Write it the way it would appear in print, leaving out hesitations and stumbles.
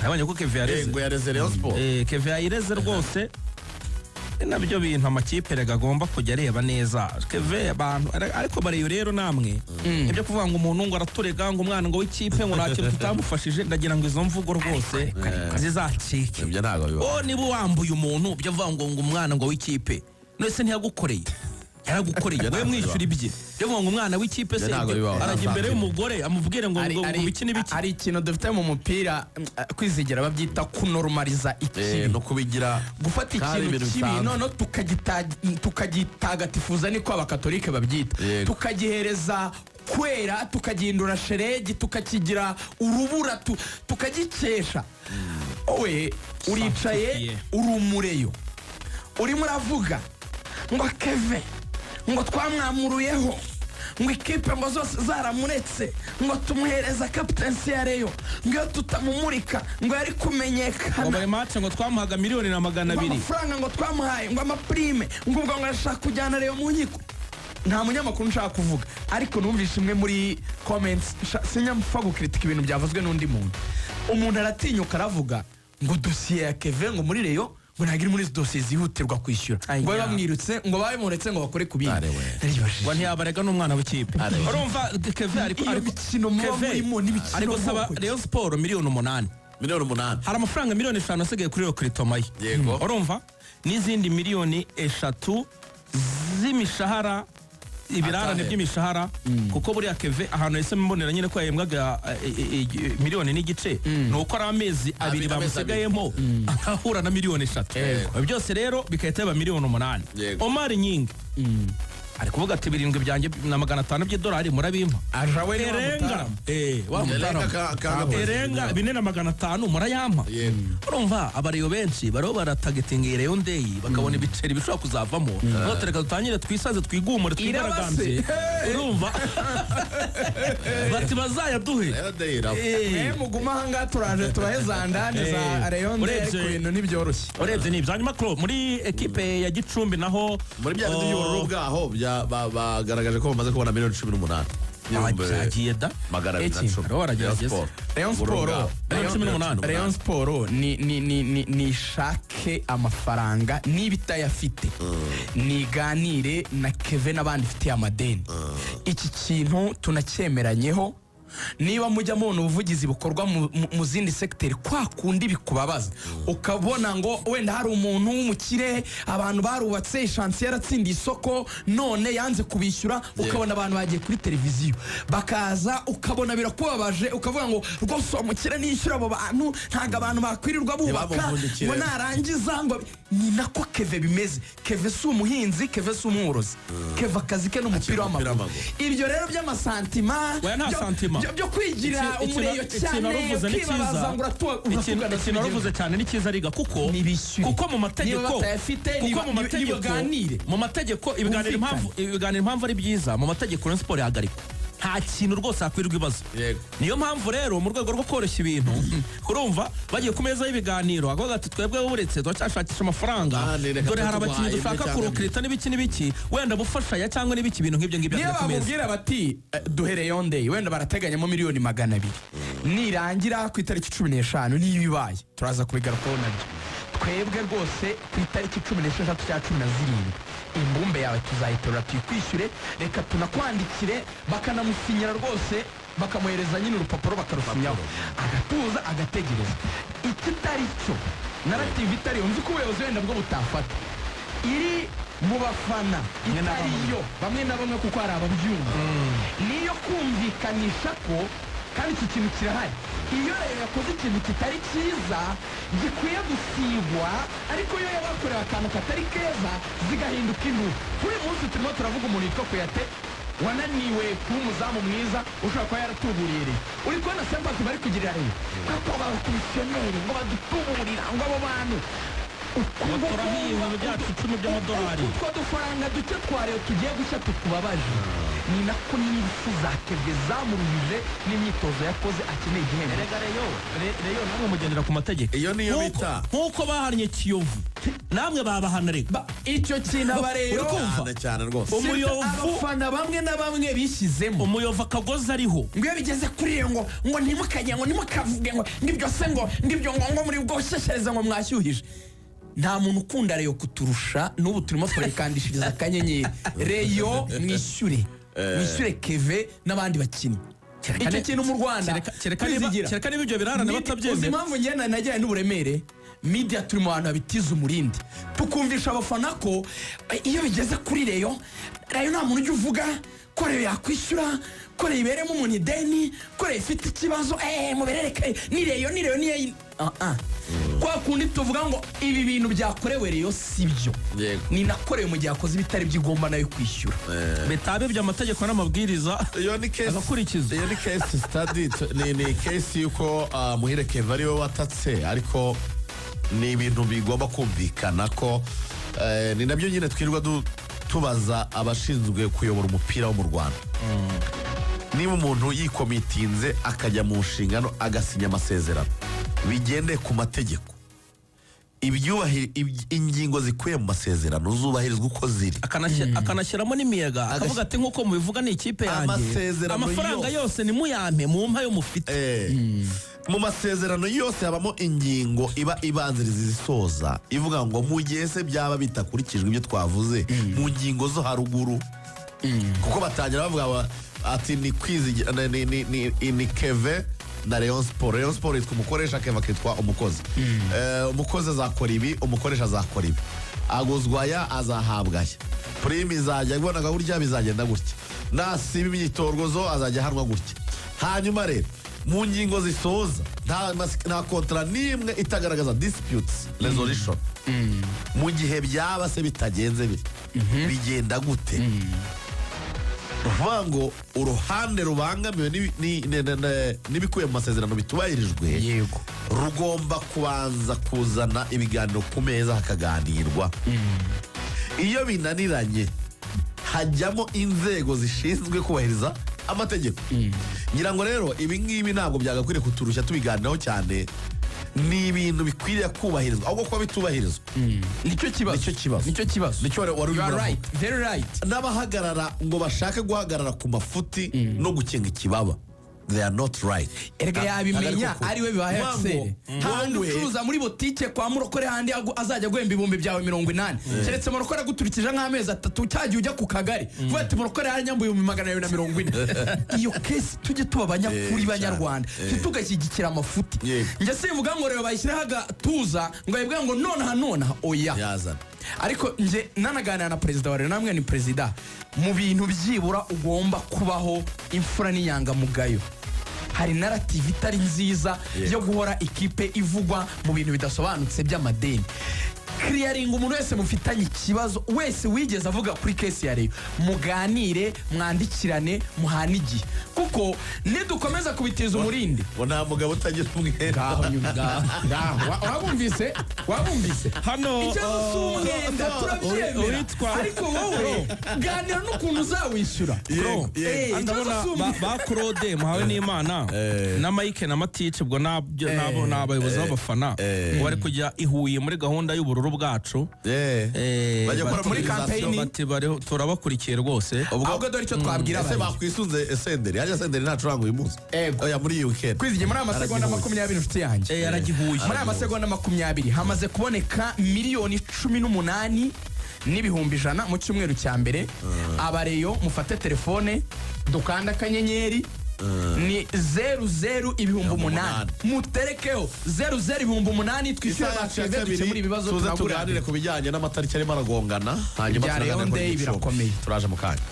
nabonye ko Kevin yareze ngo yareze Rayon Sport Kevin yareze rwose nabyo bintu amakipe rega agomba kujya areba neza Kevin abantu ariko bariyo rero namwe ibyo kuvuga ngo umuntu ngo araturega ngo umwana ngo w'ikipe ngo nta kintu tutamufashije ndagira ngo izo mvugo rwose zizacike ibyo ntago biba niba wambuye umuntu byo vuga ngo umwana ngo w'ikipe nese ntiyagukoreye yaragukoreye we mwishyura ibye byo ngo umwana w'ikipe se arajya imbere y'umugore amubwire ngo biki n'ibiki ari ikintu dufite mu mupira kwizigira babyita kunormaliza ikibi no kubigira gufata ikintu kibi none tukagitagatifuza niko abakatolike babyita tukagihereza kwera tukagihindura sheregi tukakigira urubura tukagikesha owe uricaye urumureyo urimo uravuga ngo Kevin ngo twamwamuruyeho ngo ikipe ngo zose zaramuretse ngo tumuhereza captaincy ya Rayon ngo tutamumurika ngo yari kumenyekana ngo bari match ngo twamuhaga miliyoni na 200 amafaranga ngo twamuhaye ngo amaprime ngo ubwo ngo ashaka kujyana Rayon mu nkiko nta munyamakuru nshaka kuvuga ariko numvise imwe muri comments sinyamfa gukritika ibintu byavuzwe n'undi muntu umuntu aratinyuka aravuga ngo dossier ya Kevin ngo muri Rayon ngo nagiri muri dossier zihutirwa kwishyura ngo bamwirutse ngo babimuretse ngo bakore kubindi ngo ntiyabarega n'umwana w'ikipe urumva Kevin ariko imikino murimo n'ibikino ariko saba Rayon Sport miliyoni 8 hari amafaranga miliyoni 5 asigaye kuri Okritomayi urumva n'izindi miliyoni 3 z'imishahara ibirarane by'imishahara kuko buriya Kevin ahantu yese mbonera nyine ko yahembwaga miliyoni n'igice nuko ari amezi 2 bamusigayemo ahura na miliyoni 3 byose rero bikahita yaba miliyoni 8 Omar Nyingi ari kuvuga ati 7 byanjye na 500 by'idolari murabimpa ajawe erenga erenga 4 na 500 murayampa urumva abariyo benshi baro baratagetinga Rayon Day bakabona ibiceri bishobora kuzavamo notereka dutangire twisaze twigumure twigaragambye urumva bati bazaya duhe muguma hanga turaje tubaheza ndane za Rayon Day ku bintu nibyoroshye urebye ni byanyuma Claude muri equipe ya Gicumbi naho muri bya by'ubururu bwaho bagaragaje ko bamaze kubona miliyoni 18 yagiye da Rayon Sport ni shake amafaranga n'ibitayafite niganire na Kevin abandi ifite amadeni iki kintu tunacyemeranyeho niba mujya mubona ubuvugizi bukorwa mu zindi secteur kwa kundi bikubabaza ukabona ngo wenda hari umuntu w'umukire abantu barubatse chantier yaratsindiye isoko none yanze kubishyura ukabona abantu bagiye kuri televiziyo bakaza ukabona birakubabaje ukavuga ngo rwose umukire nishyura abo bantu ntago abantu bakwirirwa bubaka ngo narangiza ngo ni nako Kevin bimeze Kevin si umuhinzi Kevin si umworozi Kevin akazi ke n'umupira w'amaguru ibyo rero by'amasantima byo kwigira umureyo cyane kibabaza ngo ikintu ruvuze cyane ni cyiza riga kuko mu mategeko ibiganiro impamvu ari byiza mu mategeko Rayon Sport yahagarikwa nta kintu rwose hakwirirwa ibibazo niyo mpamvu rero mu rwego rwo koroshya ibintu urumva bagiye ku meza y'ibiganiro avuga ati twebwe uretse turashakisha amafaranga dore hari abakinnyi dushaka kurokrita n'ibiki wenda bufashanya cyangwa n'ibiki ibintu nk'ibyo ngibyo niyo bamubwira bati duhe Rayon Day wenda barateganyamo miliyoni 200 nirangira ku itariki 15 niyo bibaye turaza kubigarukaho nabyo twebwe rwose ku itariki 16 cya 17 imbumbe yawe tuzayitora tuyikwishyure reka tunakwandikire bakanamusinyira rwose bakamuhereza nyine urupapuro bakarusinyaho agatuza agategereza ikitari cyo narrative itari unzi ko ubuyobozi wenda bwo butafata iri mu bafana itariyo bamwe na bamwe kuko hari ababyumva niyo kumvikanisha ko kandi iki kintu kirahari iyo rero yakoze ikintu kitari cyiza gikwiye gusigwa ariko yo yabakorewe akantu katari keza zigahinduka indu kuri munsi turimo turavuga umuntu yitwa Kuyate wananiwe kuba umuzamu mwiza ushobora kuba yaratuburiye uri kubona sempati bari kugirira rero kuko abakomisiyoneri ngo badutuburira ngo abo bantu turaha ibihumbi byacu 10 by'amadolari. utwo dufaranga duke twa Rayon tugiye gushya tukubabaje ni nako n'ingufu za Keve zamuruhije n'imyitozo yakoze akeneye igihembo. Erega Rayon namwe mugendera ku mategeko. iyo niyo bita nkuko bahannye Kiyovu namwe babahana rega. icyo kintu abareyo cyane rwose. Umuyovu abafana bamwe na bamwe bishyizemo umuyovu akagozi ariho ngo iyo bigeze kuri iyo ngo ntimukajye ngo ntimukavuge ngo ngibyo se ngo ngibyo ngo muri bwo gushyeshereza ngo mwashyuhije. nta muntu ukunda Rayon kuturusha n'ubu turimo turayikandishiriza akanyenyeri. Rayon mwishyure Keve n'abandi bakinnyi. icyo kintu mu Rwanda kereka niba ibyo birarane batabyemera. uzi impamvu ngenda najyanye n'uburemere media turi mu bantu babitiza umurindi tukumvisha abafana ko iyo bigeze kuri Rayon nta muntu ujya uvuga ko Rayon yakwishyura ko Rayon iberemo umuntu ideni ko Rayon ifite ikibazo muberereke ni Rayon niyo kwa kundi tuvuga ngo ibi bintu byakorewe Rayon sibyo ni nakorewe mu gihe akoze ibitari byigomba nayo kwishyura betabe by'amategeko n'amabwiriza agakurikiza. iyo ni case study ni case yuko Muhire Keve ari we watatse ariko ni ibintu bigomba kumvikana ko ni nabyo nyine twirirwa tubaza abashinzwe kuyobora umupira wo mu Rwanda. niba umuntu yikomitinze akajya mu nshingano agasinya amasezerano bigendeye ku mategeko ingingo zikuye mu masezerano zubahirizwa uko ziri akanashyiramo n'imiyaga akavuga ati nk'uko mubivuga ni ikipe yanjye amafaranga yose nimuyampe mu mpa yo mufite. mu masezerano yose habamo ingingo iba ibanziriza izisoza ivuga ngo mu gihe se byaba bitakurikijwe ibyo twavuze mu ngingo zo haruguru kuko batangira bavuga ati ni kwizigira ni Keve na Rayon Sport yitwa umukoresha, Keve akitwa umukozi. umukozi azakora ibi, umukoresha azakora ibi, aguzwaya azahabwa aya, prime izajya ibonaga gutya, bizagenda gutya, nasiba imyitozo azajya ahanwa gutya. hanyuma rero mu ngingo zisoza nta kontra n'imwe itagaragaza disputes resolution. mu gihe byaba se bitagenze bigenda gute? uvuga ngo uruhande rubangamiwe n'ibikuye mu masezerano bitubahirijwe yego rugomba kubanza kuzana ibiganiro ku meza hakaganirwa. iyo binaniranye hajyamo inzego zishinzwe kubahiriza amategeko. ngira ngo rero ibi ngibi ntabwo byagakwiriye kuturushya tubiganiraho cyane, ni ibintu bikwiriye kubahirizwa ahubwo kuba bitubahirizwa nicyo kibazo nicyo wari right, very right. n'abahagarara ngo bashake guhagarara ku mafuti no gukenga ikibaba, they are not right. erega yabimenya ariwe bibaye akisere ntabwo ucuruza muri botike kwa Murokore handi azajya guhemba ibihumbi byawe 80 keretse Murokore aguturikije nk'amezi 3 cyagiye ujya ku kagari vuga ati Murokore yaranyambuye 240. iyo case tujye tuba abanyakuri banyarwanda tugashyigikira amafuti. njye simvuga ngo rero bayishyiraho agatuza ngo yebwe ngo nonaha oya yazana. ariko nje nanaganira na perezida wa Rayon, namwe ni perezida, mu bintu byibura ugomba kubaho imfura n'inyangamugayo. hari narrative itari nziza yo guhora ikipe ivugwa mu bintu bidasobanutse by'amadeni. clearing umuntu wese mufitanye ikibazo wese wigeze avuga kuri case ya Rayon, muganire, mwandikirane, muhane igihe, kuko nidukomeza kubitiza umurindi ngo nta mugabo utagira umwenda. wabumvise hano umwenda turabyemera, ariko wowe ganira n'ukuntu uzawishyura. ndabona ba Claude muhawe n'Imana na Mike na Matice ubwo n'abayobozi b'abafana bari kujya ihuye muri gahunda y'ubururu bwacu bajya gukora muri campaign, turabakurikiye rwose. ubwo dore icyo twabwira ese bakwisunze Senderi, hajya Senderi ntacuranga uyu munsi oya muri iyi weekend kwizige muri amasegonda 20 inshuti yanjye yaragihuye. muri amasegonda 20 hamaze kuboneka miliyoni 18 n'ibihumbi 100 mu cyumweru cya mbere. abareyo mufate telefone dukanda akanyenyeri ni 00 ibihumbi 8 muterekeho 00 ibihumbi 8 twishyura bakeve dukemura ibibazo tuganire ku bijyanye n'amatariki arimo aragongana, hanyuma birakomeye turaje mu kanya.